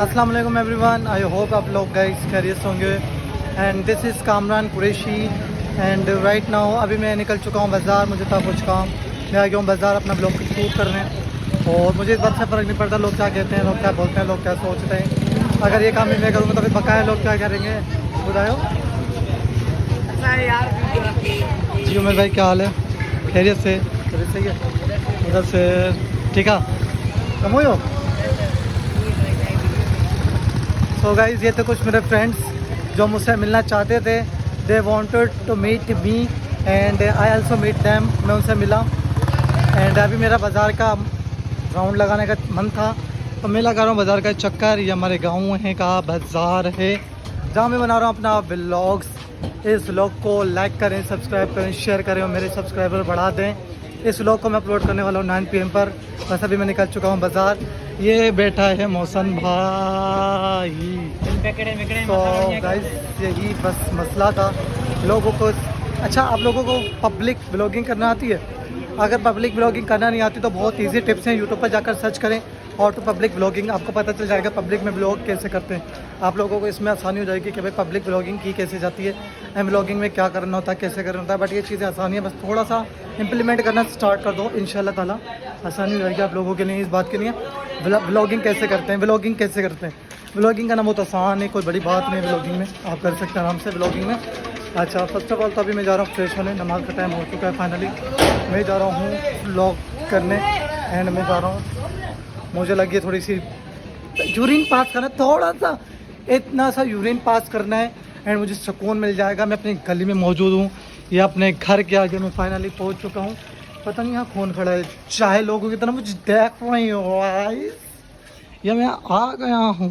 अस्सलाम वालेकुम everyone, I hope आप लोग गाइस खैरियत से होंगे। And this is Kamran Qureshi and right now अभी मैं निकल चुका हूँ बाज़ार। मुझे था कुछ काम, मैं आ गया हूँ बाज़ार अपना ब्लॉग शूट करने। और मुझे इस बात से फ़र्क नहीं पड़ता लोग क्या कहते हैं, लोग क्या बोलते हैं, लोग क्या सोचते हैं। अगर ये काम भी मैं करूँगा तो फिर बकाया लोग क्या करेंगे बताओ। जी उमर भाई क्या हाल है? खैरियत से? खैरियत सही है उधर से? ठीक है, कम हो। सो गाइज़ ये थे कुछ मेरे फ्रेंड्स जो मुझसे मिलना चाहते थे। They wanted to meet me and I also meet them. मैं उनसे मिला एंड अभी मेरा बाज़ार का राउंड लगाने का मन था तो मैं लगा रहा हूँ बाज़ार का चक्कर। ये हमारे गाँव है का बाज़ार है जहाँ मैं बना रहा हूँ अपना व्लॉग्स। इस व्लॉग को लाइक करें, सब्सक्राइब करें, शेयर करें और मेरे सब्सक्राइबर बढ़ा दें। इस व्लॉग को मैं अपलोड करने वाला हूँ 9 PM पर। बस अभी मैं निकल चुका हूँ बाज़ार। ये बैठा है मौसम भाई। तो गाइस यही बस मसला था लोगों को। अच्छा, आप लोगों को पब्लिक ब्लॉगिंग करना आती है? अगर पब्लिक ब्लॉगिंग करना नहीं आती तो बहुत इजी टिप्स हैं, यूट्यूब पर जाकर सर्च करें और टू पब्लिक ब्लॉगिंग, आपको पता चल जाएगा पब्लिक में ब्लॉग कैसे करते हैं। आप लोगों को इसमें आसानी हो जाएगी कि भाई पब्लिक ब्लॉगिंग की कैसे जाती है, एम ब्लॉगिंग में क्या करना होता है, कैसे करना होता है। बट ये चीज़ें आसानी है, बस थोड़ा सा इम्प्लीमेंट करना स्टार्ट कर दो, इंशाल्लाह ताला आसानी हो जाएगी आप लोगों के लिए। इस बात के लिए ब्लॉगिंग कैसे करते हैं, ब्लॉगिंग कैसे करते हैं। ब्लॉगिंग करना बहुत आसान है, कोई बड़ी बात नहीं है। ब्लॉगिंग में आप कर सकते हैं आराम से ब्लॉगिंग में। अच्छा, फर्स्ट ऑफ ऑल तो अभी मैं जा रहा हूँ फ्रेश होने, नमाज का टाइम हो चुका है फाइनली। मैं जा रहा हूँ व्लॉग करने एंड मैं जा रहा हूँ, मुझे लगी है थोड़ी सी यूरिन पास करना, थोड़ा सा इतना सा यूरिन पास करना है एंड मुझे सुकून मिल जाएगा। मैं अपनी गली में मौजूद हूँ, ये अपने घर के आगे मैं फाइनली पहुँच चुका हूँ। पता नहीं यहाँ कौन खड़ा है, चाहे लोगों की तरह मुझे देख रही हो या मैं आ गया हूँ।